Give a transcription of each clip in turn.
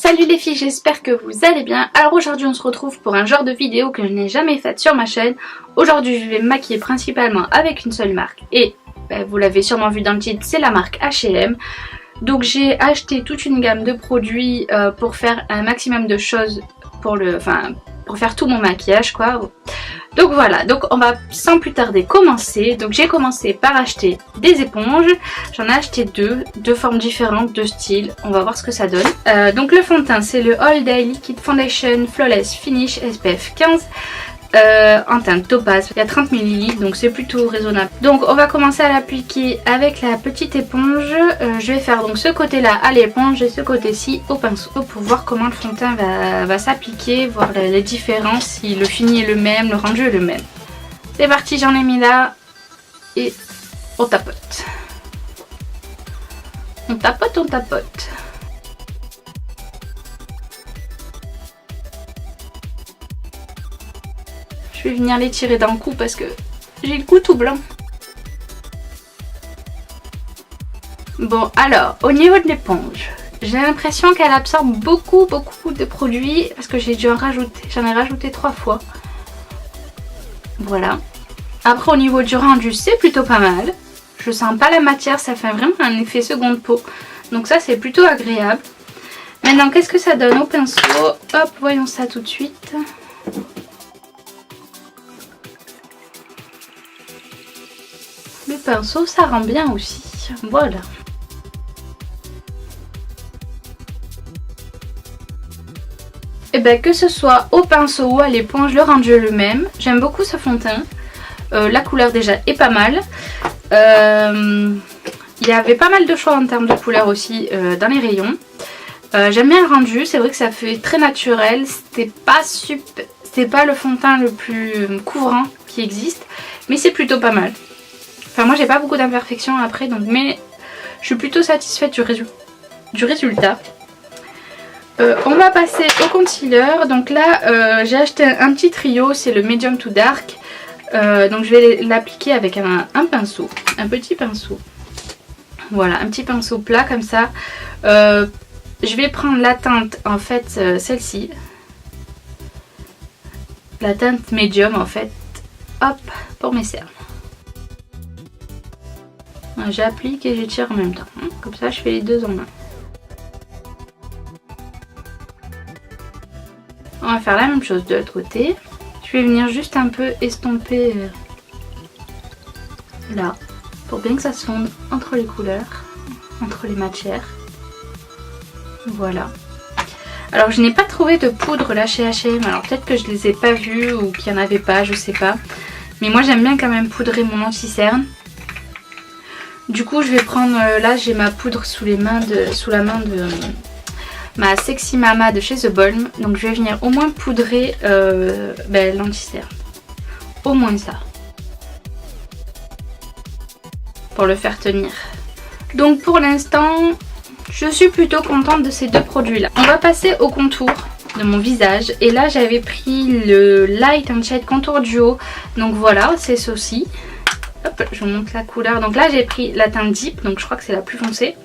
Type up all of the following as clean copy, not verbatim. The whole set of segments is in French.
Salut les filles, j'espère que vous allez bien. Alors aujourd'hui on se retrouve pour un genre de vidéo que je n'ai jamais faite sur ma chaîne. Aujourd'hui je vais me maquiller principalement avec une seule marque et vous l'avez sûrement vu dans le titre, c'est la marque H&M. Donc j'ai acheté toute une gamme de produits pour faire un maximum de choses pour faire tout mon maquillage quoi. Donc voilà, donc on va sans plus tarder commencer. Donc j'ai commencé par acheter des éponges. J'en ai acheté deux formes différentes, deux styles. On va voir ce que ça donne. Donc le fond de teint c'est le All Day Liquid Foundation Flawless Finish SPF 15 en teinte topaz. Il y a 30 ml donc c'est plutôt raisonnable. Donc on va commencer à l'appliquer avec la petite éponge. Je vais faire donc ce côté là à l'éponge et ce côté-ci au pinceau pour voir comment le fond de teint va s'appliquer, voir les différences, si le fini est le même, le rendu est le même. C'est parti, j'en ai mis là et on tapote. On tapote, on tapote. Je vais venir les tirer d'un coup parce que j'ai le cou tout blanc. Bon alors, au niveau de l'éponge, j'ai l'impression qu'elle absorbe beaucoup de produits parce que j'ai dû en rajouter. J'en ai rajouté 3 fois. Voilà. Après au niveau du rendu, c'est plutôt pas mal. Je sens pas la matière, ça fait vraiment un effet seconde peau. Donc ça c'est plutôt agréable. Maintenant qu'est-ce que ça donne au pinceau? Hop, voyons ça tout de suite. Le pinceau ça rend bien aussi, voilà. Et bien que ce soit au pinceau ou à l'éponge, le rendu est le même. J'aime beaucoup ce fond de teint. La couleur déjà est pas mal. Il y avait pas mal de choix en termes de couleurs aussi dans les rayons. J'aime bien le rendu, c'est vrai que ça fait très naturel. C'est pas le fond de teint le plus couvrant qui existe, mais c'est plutôt pas mal. Enfin moi j'ai pas beaucoup d'imperfections après donc, mais je suis plutôt satisfaite du résultat. On va passer au concealer. Donc là j'ai acheté un petit trio, c'est le medium to dark. Donc je vais l'appliquer avec un pinceau, un petit pinceau. Voilà, un petit pinceau plat comme ça. Je vais prendre la teinte en fait celle-ci. La teinte medium en fait. Hop, pour mes cernes. J'applique et j'étire en même temps. Comme ça je fais les deux en un. On va faire la même chose de l'autre côté. Je vais venir juste un peu estomper là. Pour bien que ça se fonde entre les couleurs. Entre les matières. Voilà. Alors je n'ai pas trouvé de poudre là chez H&M. Alors peut-être que je les ai pas vues ou qu'il n'y en avait pas, je sais pas. Mais moi j'aime bien quand même poudrer mon anti-cerne. Du coup je vais prendre, là j'ai ma poudre sous la main de ma Sexy Mama de chez The Balm. Donc je vais venir au moins poudrer l'anti-cerne. Au moins ça. Pour le faire tenir. Donc pour l'instant je suis plutôt contente de ces deux produits là. On va passer au contour de mon visage. Et là j'avais pris le Light and Shade Contour Duo. Donc voilà, c'est ceci. Hop, je vous montre la couleur. Donc là j'ai pris la teinte Deep, donc je crois que c'est la plus foncée.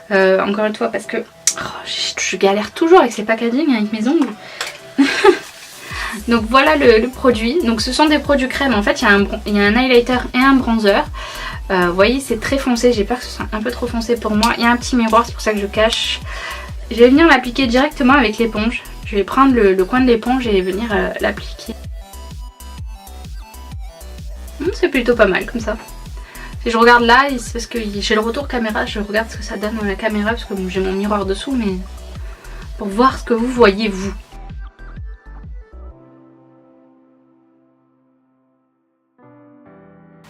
Encore une fois parce que je galère toujours avec ces packaging, avec mes ongles. Donc voilà le produit. Donc ce sont des produits crème. En fait il y a un highlighter et un bronzer. Vous voyez c'est très foncé, j'ai peur que ce soit un peu trop foncé pour moi. Il y a un petit miroir, c'est pour ça que je cache. Je vais venir l'appliquer directement avec l'éponge. Je vais prendre le coin de l'éponge et venir l'appliquer. C'est plutôt pas mal comme ça. Si je regarde là, c'est parce que j'ai le retour caméra, je regarde ce que ça donne dans la caméra parce que j'ai mon miroir dessous, mais pour voir ce que vous voyez vous.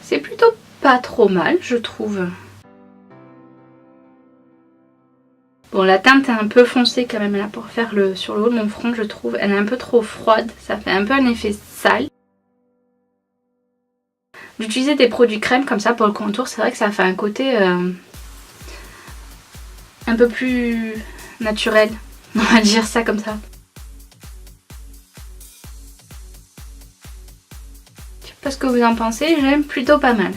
C'est plutôt pas trop mal, je trouve. Bon, la teinte est un peu foncée quand même là pour faire sur le haut de mon front, je trouve. Elle est un peu trop froide, ça fait un peu un effet sale. D'utiliser des produits crème comme ça pour le contour, c'est vrai que ça fait un côté un peu plus naturel, on va dire ça comme ça. Je sais pas ce que vous en pensez, j'aime plutôt pas mal.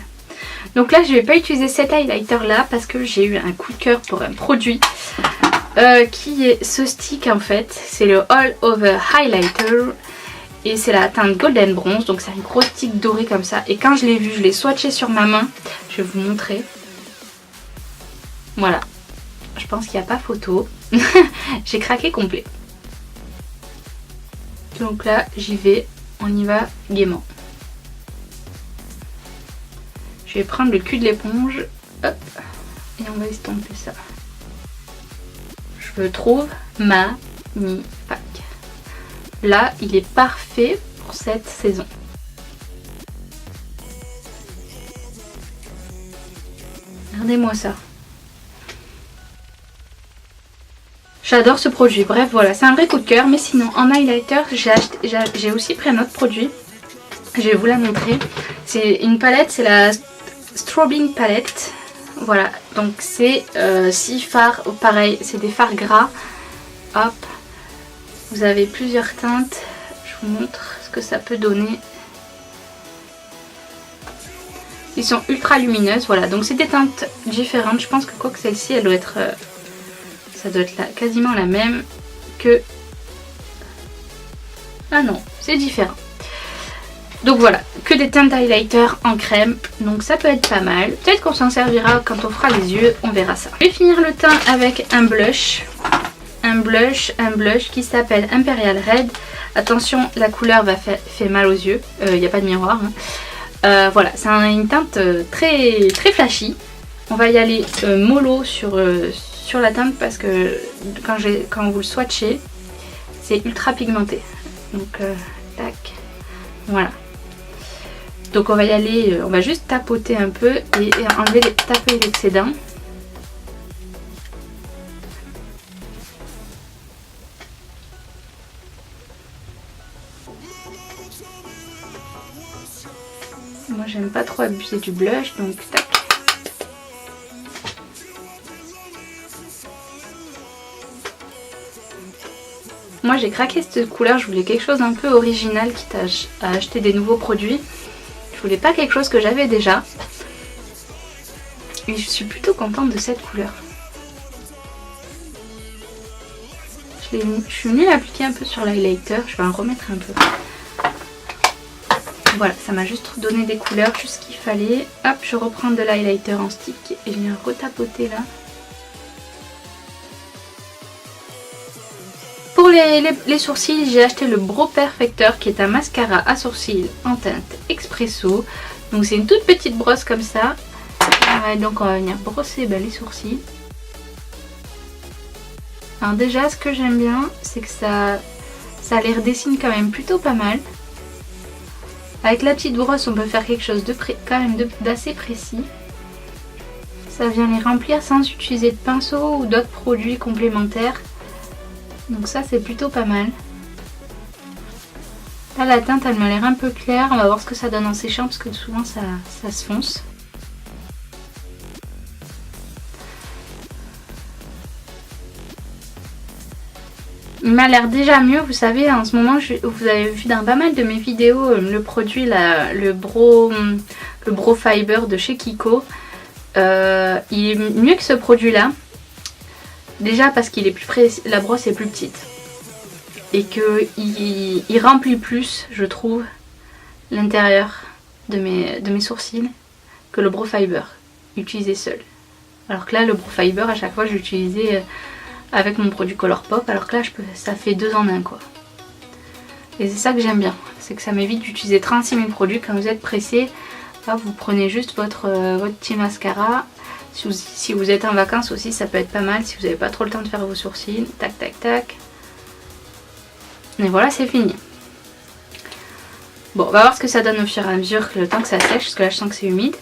Donc là je vais pas utiliser cet highlighter là parce que j'ai eu un coup de cœur pour un produit. qui est ce stick en fait. C'est le All Over Highlighter et c'est la teinte Golden Bronze, donc c'est un gros stick doré comme ça. Et quand je l'ai vu, je l'ai swatché sur ma main. Je vais vous montrer. Voilà, je pense qu'il n'y a pas photo. J'ai craqué complet. Donc là j'y vais, on y va gaiement. Je vais prendre le cul de l'éponge, hop, et on va estomper ça. Je le trouve magnifique. Là, il est parfait pour cette saison. Regardez-moi ça. J'adore ce produit. Bref, voilà, c'est un vrai coup de cœur. Mais sinon, en highlighter, j'ai aussi pris un autre produit. Je vais vous la montrer. C'est une palette, c'est la Strobing Palette. Voilà, donc c'est 6 fards, pareil, c'est des fards gras. Hop, vous avez plusieurs teintes. Je vous montre ce que ça peut donner. Ils sont ultra lumineuses, voilà, donc c'est des teintes différentes. Je pense que quoi que celle-ci, elle doit être, ça doit être quasiment la même que... Ah non, c'est différent. Donc voilà, que des teintes highlighter en crème, donc ça peut être pas mal. Peut-être qu'on s'en servira quand on fera les yeux, on verra ça. Je vais finir le teint avec un blush. Un blush qui s'appelle Imperial Red. Attention, la couleur fait mal aux yeux, il n'y a pas de miroir. Hein. Voilà, c'est une teinte très flashy. On va y aller mollo sur la teinte parce que quand vous le swatchez, c'est ultra pigmenté. Donc tac, voilà. Donc on va y aller, on va juste tapoter un peu et enlever taper l'excédent. Moi j'aime pas trop abuser du blush, donc tac. Moi j'ai craqué cette couleur, je voulais quelque chose d'un peu original, quitte à acheter des nouveaux produits. Je voulais pas quelque chose que j'avais déjà. Et je suis plutôt contente de cette couleur. Je suis venue l'appliquer un peu sur l'highlighter, je vais en remettre un peu. Voilà, ça m'a juste donné des couleurs, juste ce qu'il fallait. Hop, je reprends de l'highlighter en stick et je viens retapoter là. Pour les sourcils, j'ai acheté le Brow Perfector qui est un mascara à sourcils en teinte Expresso. Donc c'est une toute petite brosse comme ça. Donc on va venir brosser les sourcils. Alors déjà ce que j'aime bien c'est que ça les redessine quand même plutôt pas mal. Avec la petite brosse on peut faire quelque chose d'assez précis. Ça vient les remplir sans utiliser de pinceau ou d'autres produits complémentaires. Donc ça c'est plutôt pas mal. Là la teinte elle m'a l'air un peu claire. On va voir ce que ça donne en séchant parce que souvent ça se fonce. Il m'a l'air déjà mieux. Vous savez en ce moment vous avez vu dans pas mal de mes vidéos le produit là, le Brow Fiber de chez Kiko. Il est mieux que ce produit là. Déjà parce qu'il est plus précis, la brosse est plus petite et qu'il remplit plus, je trouve, l'intérieur de mes sourcils que le Brow Fiber utilisé seul. Alors que là, le Brow Fiber, à chaque fois, je l'utilisais avec mon produit Colourpop, alors que là, ça fait 2 en 1 quoi. Et c'est ça que j'aime bien, c'est que ça m'évite d'utiliser 36 000 produits. Quand vous êtes pressé, là, vous prenez juste votre petit mascara. Si vous êtes en vacances aussi, ça peut être pas mal si vous n'avez pas trop le temps de faire vos sourcils. Tac, tac, tac. Et voilà, c'est fini. Bon, on va voir ce que ça donne au fur et à mesure, le temps que ça sèche, parce que là, je sens que c'est humide.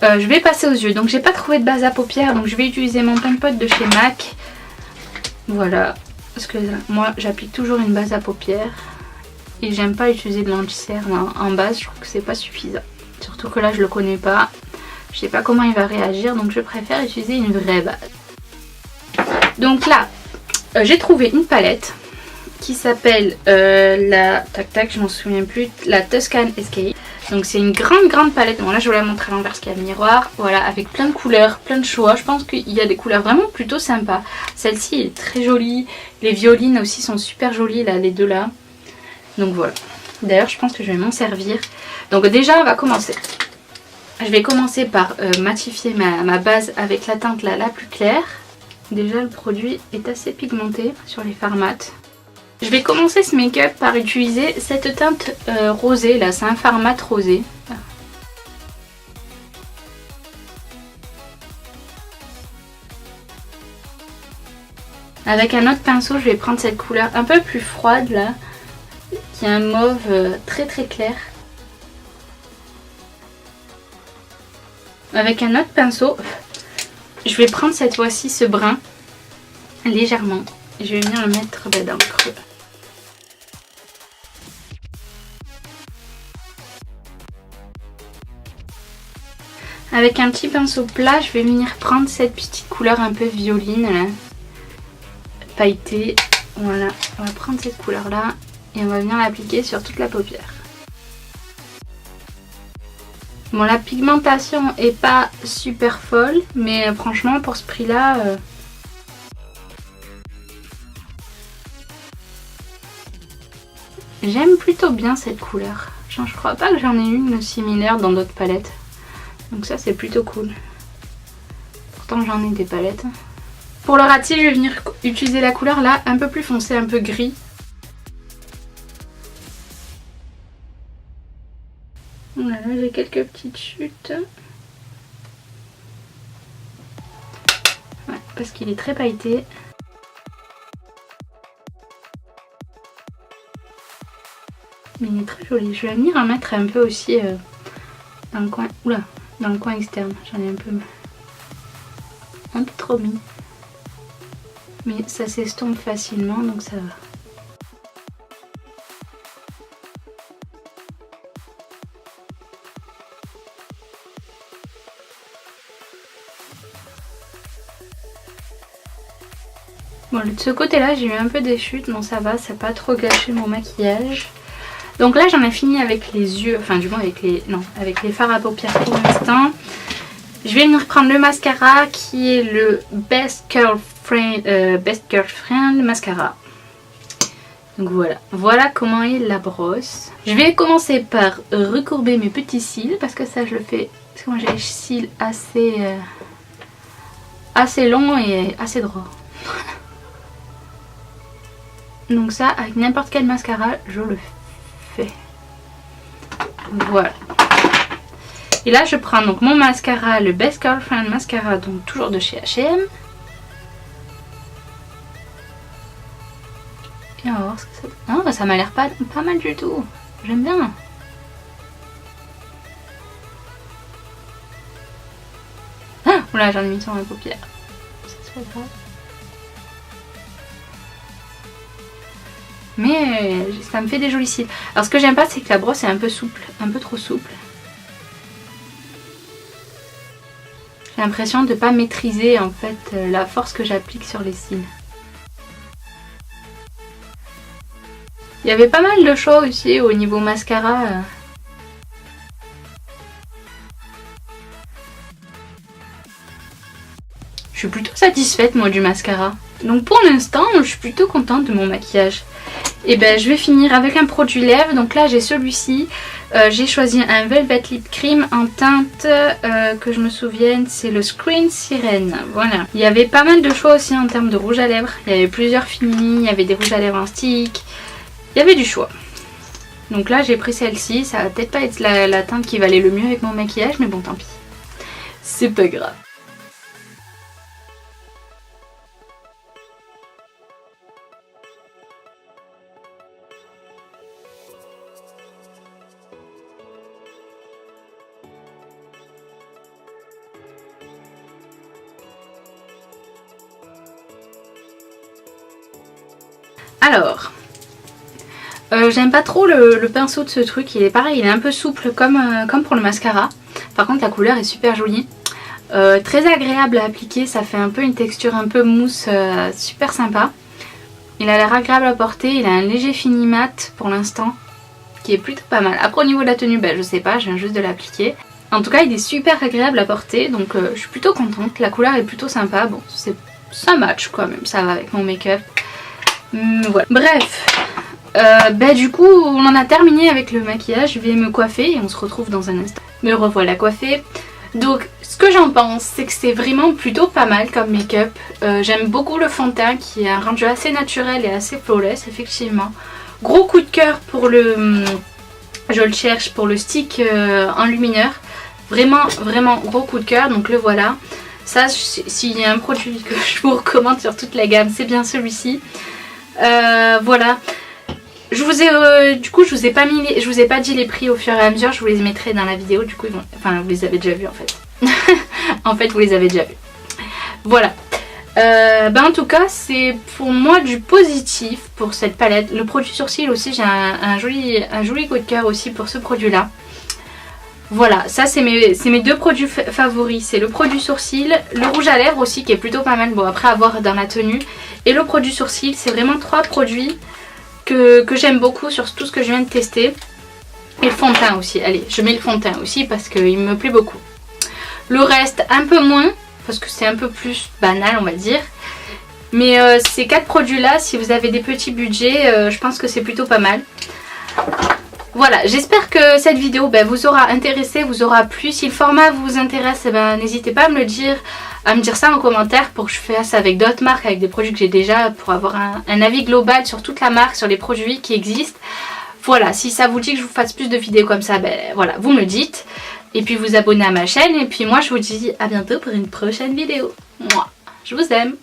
Je vais passer aux yeux. Donc, j'ai pas trouvé de base à paupières, donc je vais utiliser mon Paint Pot de chez MAC. Voilà. Parce que moi, j'applique toujours une base à paupières. Et j'aime pas utiliser de l'anti-cerne en base, je trouve que c'est pas suffisant. Surtout que là, je le connais pas. Je sais pas comment il va réagir, donc je préfère utiliser une vraie base. Donc là, j'ai trouvé une palette qui s'appelle la... Tac tac, je m'en souviens plus. La Tuscan Escape. Donc c'est une grande palette. Bon là je vous la montre à l'envers parce qu'il y a le miroir. Voilà, avec plein de couleurs, plein de choix. Je pense qu'il y a des couleurs vraiment plutôt sympas. Celle-ci est très jolie. Les violines aussi sont super jolies là, les deux là. Donc voilà. D'ailleurs je pense que je vais m'en servir. Donc déjà on va commencer. Je vais commencer par matifier ma base avec la teinte là, la plus claire. Déjà le produit est assez pigmenté sur les fards mat. Je vais commencer ce make-up par utiliser cette teinte rosée là, c'est un fard mat rosé. Avec un autre pinceau, je vais prendre cette couleur un peu plus froide là, qui est un mauve très clair. Avec un autre pinceau, je vais prendre cette fois-ci ce brun légèrement. Je vais venir le mettre dans le creux. Avec un petit pinceau plat, je vais venir prendre cette petite couleur un peu violine là, pailletée. Voilà, on va prendre cette couleur là et on va venir l'appliquer sur toute la paupière. Bon, la pigmentation est pas super folle, mais franchement pour ce prix là... J'aime plutôt bien cette couleur. Je crois pas que j'en ai une similaire dans d'autres palettes. Donc ça c'est plutôt cool. Pourtant j'en ai des palettes. Pour le ratis, je vais venir utiliser la couleur là, un peu plus foncée, un peu gris. Voilà, là j'ai quelques petites chutes. Ouais, parce qu'il est très pailleté. Mais il est très joli. Je vais venir en mettre un peu aussi dans le coin. Oula, dans le coin externe. J'en ai un peu trop mis. Mais ça s'estompe facilement donc ça va. Bon, de ce côté là j'ai eu un peu des chutes. Bon ça va, ça n'a pas trop gâché mon maquillage. Donc là j'en ai fini avec les yeux, enfin du moins avec les fards à paupières pour l'instant. Je vais venir prendre le mascara qui est le Best Girlfriend Mascara. Donc voilà comment est la brosse. Je vais commencer par recourber mes petits cils parce que ça je le fais parce que moi j'ai les cils assez longs et assez droits. Donc ça avec n'importe quel mascara je le fais. Voilà. Et là je prends donc mon mascara, le Best Girlfriend Mascara, donc toujours de chez H&M. Et on va voir ce que ça... Non, ça m'a l'air pas mal du tout. J'aime bien. Ah, oula, j'en ai mis sur ma paupière. C'est pas grave. Mais ça me fait des jolis cils. Alors ce que j'aime pas c'est que la brosse est un peu souple, un peu trop souple. J'ai l'impression de ne pas maîtriser en fait la force que j'applique sur les cils. Il y avait pas mal de choix aussi au niveau mascara. Je suis plutôt satisfaite moi du mascara. Donc pour l'instant je suis plutôt contente de mon maquillage. Et ben je vais finir avec un produit lèvres. Donc là j'ai celui-ci. J'ai choisi un Velvet Lip Cream en teinte que je me souvienne, c'est le Screen Sirène. Voilà. Il y avait pas mal de choix aussi en termes de rouge à lèvres. Il y avait plusieurs finis, il y avait des rouges à lèvres en stick. Il y avait du choix. Donc là j'ai pris celle-ci. Ça va peut-être pas être la teinte qui va aller le mieux avec mon maquillage, mais bon tant pis. C'est pas grave. Alors, j'aime pas trop le pinceau de ce truc, il est pareil, il est un peu souple comme pour le mascara. Par contre la couleur est super jolie, très agréable à appliquer, ça fait un peu une texture un peu mousse super sympa. Il a l'air agréable à porter, il a un léger fini mat pour l'instant. qui est plutôt pas mal. Après au niveau de la tenue, je sais pas, je viens juste de l'appliquer. En tout cas il est super agréable à porter, donc je suis plutôt contente. La couleur est plutôt sympa, bon ça match quand même, ça va avec mon make-up. Voilà. Bref, du coup on en a terminé avec le maquillage, je vais me coiffer et on se retrouve dans un instant. Me revoilà coiffée. Donc ce que j'en pense, c'est que c'est vraiment plutôt pas mal comme make-up. J'aime beaucoup le fond de teint qui est un rendu assez naturel et assez flawless effectivement. Gros coup de cœur pour le... je le cherche pour le stick enlumineur. Vraiment gros coup de cœur, donc le voilà. Ça, s'il y a un produit que je vous recommande sur toute la gamme, c'est bien celui-ci. Voilà. Je vous ai pas dit les prix au fur et à mesure, je vous les mettrai dans la vidéo, du coup enfin vous les avez déjà vus en fait. En fait vous les avez déjà vus. Voilà. En tout cas c'est pour moi du positif pour cette palette. Le produit sourcil aussi, j'ai un joli coup de cœur aussi pour ce produit là. Voilà, ça c'est mes deux produits favoris, c'est le produit sourcil, le rouge à lèvres aussi qui est plutôt pas mal, bon après à voir dans la tenue, et le produit sourcil. C'est vraiment trois produits que j'aime beaucoup sur tout ce que je viens de tester. Et le fond de teint aussi, allez je mets le fond de teint aussi parce qu'il me plaît beaucoup. Le reste un peu moins parce que c'est un peu plus banal on va dire. Mais ces quatre produits là, si vous avez des petits budgets, je pense que c'est plutôt pas mal. Voilà, j'espère que cette vidéo vous aura intéressé, vous aura plu. Si le format vous intéresse, n'hésitez pas à me dire ça en commentaire pour que je fasse avec d'autres marques, avec des produits que j'ai déjà, pour avoir un avis global sur toute la marque, sur les produits qui existent. Voilà, si ça vous dit que je vous fasse plus de vidéos comme ça, voilà, vous me dites. Et puis vous abonnez à ma chaîne. Et puis moi je vous dis à bientôt pour une prochaine vidéo. Moi, je vous aime.